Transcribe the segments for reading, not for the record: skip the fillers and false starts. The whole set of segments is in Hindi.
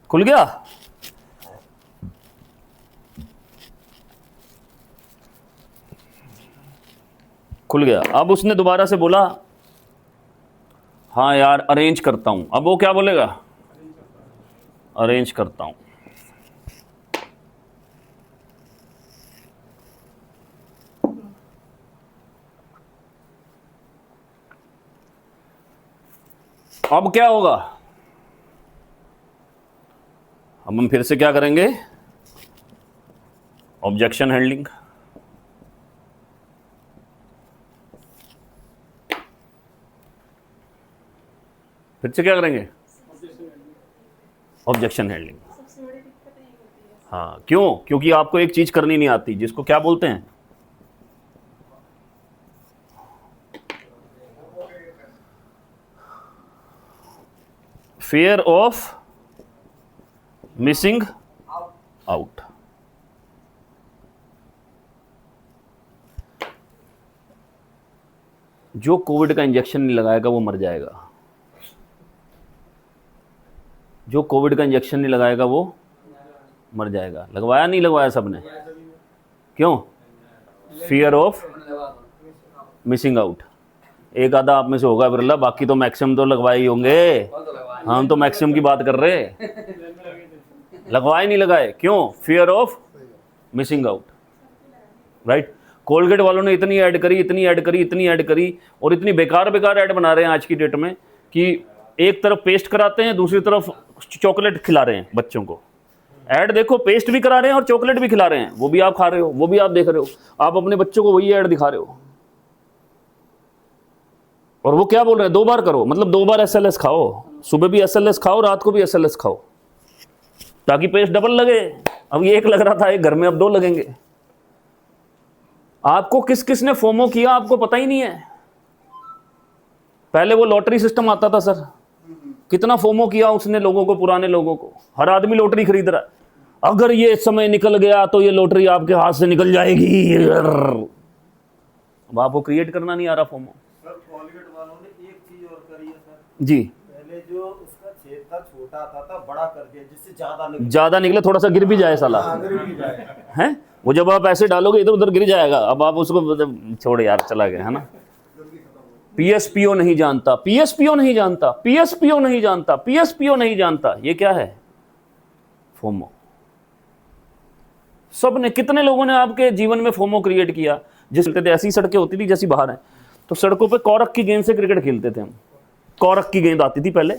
खुल गया? खुल गया। अब उसने दोबारा से बोला हाँ यार अरेंज करता हूं। अब वो क्या बोलेगा? अरेंज करता हूं। अब क्या होगा? अब हम फिर से क्या करेंगे? Objection handling. फिर से क्या करेंगे? Objection handling. हाँ, क्यों? क्योंकि आपको एक चीज करनी नहीं आती जिसको क्या बोलते हैं? Fair of missing out. जो कोविड का इंजेक्शन नहीं लगाएगा वो मर जाएगा। जो कोविड का इंजेक्शन नहीं लगाएगा वो मर जाएगा। लगवाया नहीं लगवाया सबने? क्यों? Fear of missing out. एक आधा आप में से होगा बिरला, बाकी तो मैक्सिमम तो लगवाए ही होंगे। हम तो मैक्सिमम की बात कर रहे। लगवाए नहीं लगाए, क्यों? Fear of missing out, right. Colgate वालों ने इतनी ऐड करी, इतनी ऐड करी, इतनी ऐड करी, और इतनी बेकार बेकार ऐड बना रहे हैं आज की डेट में कि एक तरफ पेस्ट कराते हैं, दूसरी तरफ चॉकलेट खिला रहे हैं बच्चों को। ऐड देखो, पेस्ट भी करा रहे हैं और चॉकलेट भी खिला रहे हैं, वो भी आप खा रहे हो, वो भी आप देख रहे हो, आप अपने बच्चों को वही ऐड दिखा रहे हो। और वो क्या बोल रहे हैं? 2 बार करो, मतलब 2 बार SLS खाओ, सुबह भी SLS खाओ, रात को भी SLS खाओ, ताकि पेस्ट डबल लगे। अब ये एक लग रहा था एक घर में, अब 2 लगेंगे। आपको किस किस ने फोमो किया आपको पता ही नहीं है। पहले वो लॉटरी सिस्टम आता था सर, कितना फोमो किया उसने लोगों को, पुराने लोगों को। हर आदमी लॉटरी खरीद रहा है, अगर ये समय निकल गया तो ये लॉटरी आपके हाथ से निकल जाएगी। अब आपको क्रिएट करना नहीं आ रहा फोमो। सर कोलगेट वालों ने एक चीज और करी है सर जी। पहले जो उसका छेद था छोटा था बड़ा कर दिया जिससे ज्यादा निकले, थोड़ा सा गिर भी जाए साला, हैं? वो जब आप ऐसे डालोगे इधर उधर गिर जाएगा। अब आप उसको छोड़ यार, चला गया, है ना। PSPO नहीं जानता, PSPO नहीं जानता, PSPO नहीं जानता, PSPO नहीं जानता, ये क्या है? फोमो। सबने, कितने लोगों ने आपके जीवन में फोमो क्रिएट किया? जिस ऐसी सड़कें होती थी जैसी बाहर हैं, तो सड़कों पे कॉर्क की गेंद से क्रिकेट खेलते थे हम। कॉर्क की गेंद आती थी पहले,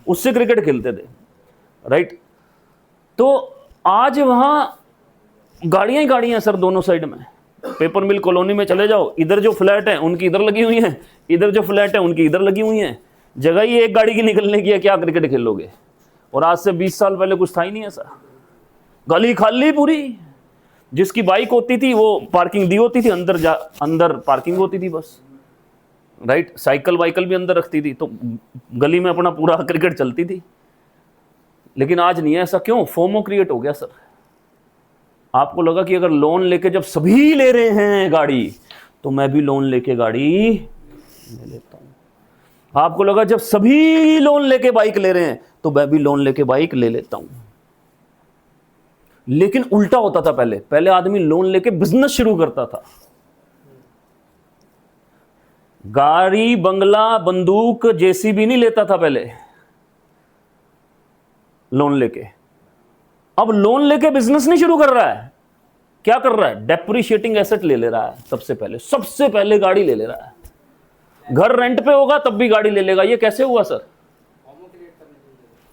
उससे क्रिकेट खेलते थे, राइट। तो आज वहां गाड़ियां ही गाड़ियां सर, दोनों साइड में। पेपर मिल कॉलोनी में चले जाओ, इधर जो फ्लैट है उनकी इधर लगी हुई है, इधर जो फ्लैट है उनकी इधर लगी हुई है। जगह ही एक गाड़ी की निकलने की है, क्या क्रिकेट खेलोगे? और आज से 20 साल पहले कुछ था ही नहीं ऐसा। गली खाली पूरी, जिसकी बाइक होती थी वो पार्किंग दी होती थी, अंदर पार्किंग होती थी बस, राइट। साइकिल वाइकल भी अंदर रखती थी, तो गली में अपना पूरा क्रिकेट चलती थी। लेकिन आज नहीं है ऐसा। क्यों? फोमो क्रिएट हो गया सर। आपको लगा कि अगर लोन लेके जब सभी ले रहे हैं गाड़ी, तो मैं भी लोन लेके गाड़ी ले लेता हूं। आपको लगा जब सभी लोन लेके बाइक ले रहे हैं, तो मैं भी लोन लेके बाइक ले लेता हूं। लेकिन उल्टा होता था पहले। पहले आदमी लोन लेके बिजनेस शुरू करता था। गाड़ी, बंगला, बंदूक, JCB नहीं लेता था पहले लोन लेके। अब लोन लेके बिजनेस नहीं शुरू कर रहा है, क्या कर रहा है? डेप्रिशिएटिंग एसेट ले ले रहा है। सबसे पहले गाड़ी ले ले रहा है। घर रेंट पे होगा तब भी गाड़ी ले लेगा। ये कैसे हुआ सर?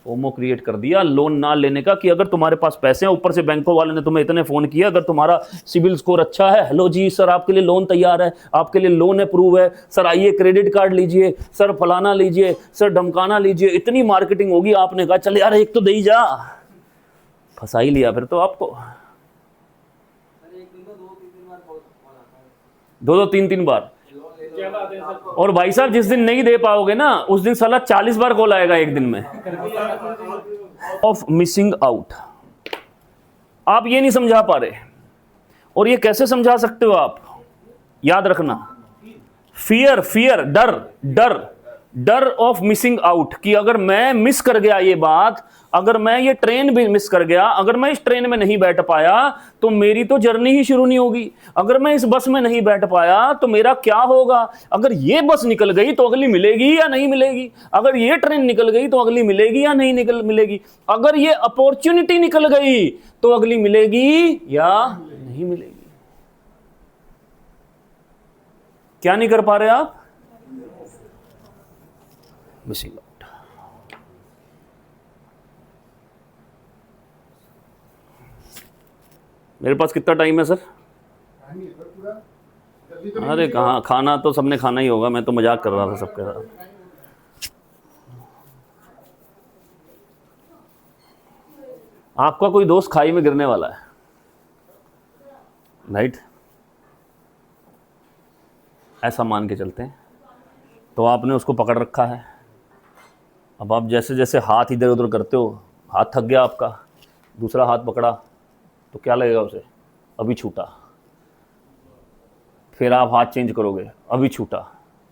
फोमो क्रिएट कर दिया लोन ना लेने का, कि अगर तुम्हारे पास पैसे हैं, ऊपर से बैंकों वाले ने तुम्हें इतने फोन किया, अगर तुम्हारा सिविल स्कोर अच्छा है, हेलो जी सर आपके लिए लोन तैयार है, आपके लिए लोन अप्रूव है, सर आइए क्रेडिट कार्ड लीजिए, सर फलाना लीजिए, सर धमकाना लीजिए, इतनी मार्केटिंग होगी। आपने कहा चल यार एक तो दे ही जा, फंसा ही लिया फिर तो आपको। 2-3 बार। और भाई साहब जिस दिन नहीं दे पाओगे ना, उस दिन साला 40 बार कॉल आएगा एक दिन में। ऑफ मिसिंग आउट आप ये नहीं समझा पा रहे। और ये कैसे समझा सकते हो आप? याद रखना, फियर, डर, डर ऑफ मिसिंग आउट, कि अगर मैं मिस कर गया ये बात, अगर मैं ये ट्रेन भी मिस कर गया, अगर मैं इस ट्रेन में नहीं बैठ पाया तो मेरी तो जर्नी ही शुरू नहीं होगी। अगर मैं इस बस में नहीं बैठ पाया तो मेरा क्या होगा? अगर ये बस निकल गई तो अगली मिलेगी या नहीं मिलेगी? अगर ये ट्रेन निकल गई तो अगली मिलेगी या नहीं मिलेगी? अगर ये अपॉर्चुनिटी निकल गई तो अगली मिलेगी या नहीं मिलेगी? क्या नहीं कर पा रहे आप? Missing out. मेरे पास कितना टाइम है सर? अरे कहाँ, खाना तो सबने खाना ही होगा, मैं तो मजाक कर रहा था सबके साथ। आपका कोई दोस्त खाई में गिरने वाला है, राइट? ऐसा मान के चलते हैं, तो आपने उसको पकड़ रखा है। अब आप जैसे जैसे हाथ इधर उधर करते हो, हाथ थक गया आपका, दूसरा हाथ पकड़ा तो क्या लगेगा उसे? अभी छूटा। फिर आप हाथ चेंज करोगे, अभी छूटा।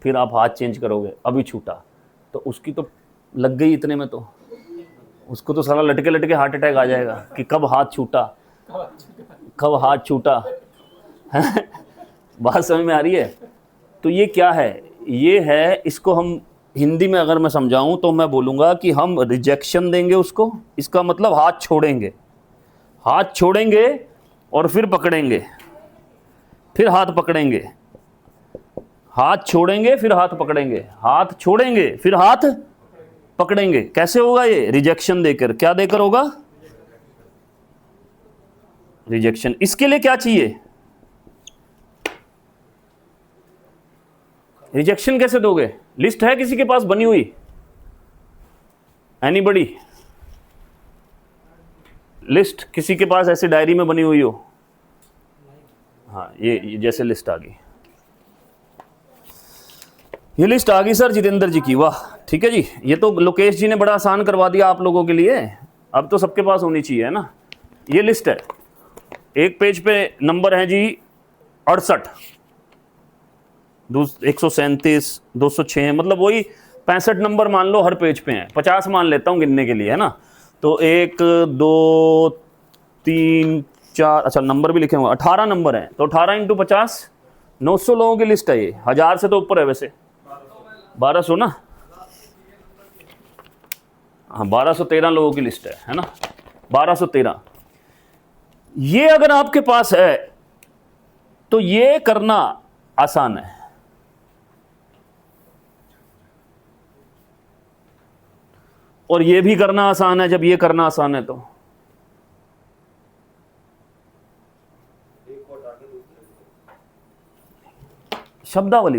फिर आप हाथ चेंज करोगे, अभी छूटा। तो उसकी तो लग गई इतने में, तो उसको तो सारा लटके लटके हार्ट अटैक आ जाएगा कि कब हाथ छूटा, कब हाथ छूटा। बात समझ में आ रही है? तो ये क्या है? ये है, इसको हम हिंदी में अगर मैं समझाऊं तो मैं बोलूँगा कि हम रिजेक्शन देंगे उसको। इसका मतलब हाथ छोड़ेंगे, हाथ छोड़ेंगे और फिर पकड़ेंगे, फिर हाथ पकड़ेंगे, हाथ छोड़ेंगे फिर हाथ पकड़ेंगे, हाथ छोड़ेंगे फिर हाथ पकड़ेंगे। कैसे होगा ये? रिजेक्शन देकर। क्या देकर होगा? रिजेक्शन। इसके लिए क्या चाहिए? रिजेक्शन कैसे दोगे? लिस्ट है किसी के पास बनी हुई? एनीबडी? लिस्ट किसी के पास ऐसी डायरी में बनी हुई हो? हाँ, ये जैसे लिस्ट आ गई, ये लिस्ट आ गई सर जितेंद्र जी की, वाह ठीक है जी। ये तो लोकेश जी ने बड़ा आसान करवा दिया आप लोगों के लिए, अब तो सबके पास होनी चाहिए, है ना? ये लिस्ट है, एक पेज पे नंबर है जी 68, 137, 206, मतलब वही 65 नंबर मान लो हर पेज पे हैं। 50 मान लेता हूँ गिनने के लिए, है ना? तो 1 2 3 4, अच्छा नंबर भी लिखे हुए, 18 नंबर हैं। तो 18 × 50, 900 लोगों की लिस्ट है ये। 1000 से तो ऊपर है वैसे, 1200 ना? हाँ, 1213 लोगों की लिस्ट है ना? 1213। ये अगर आपके पास है तो ये करना आसान है, और ये भी करना आसान है। जब ये करना आसान है तो शब्दावली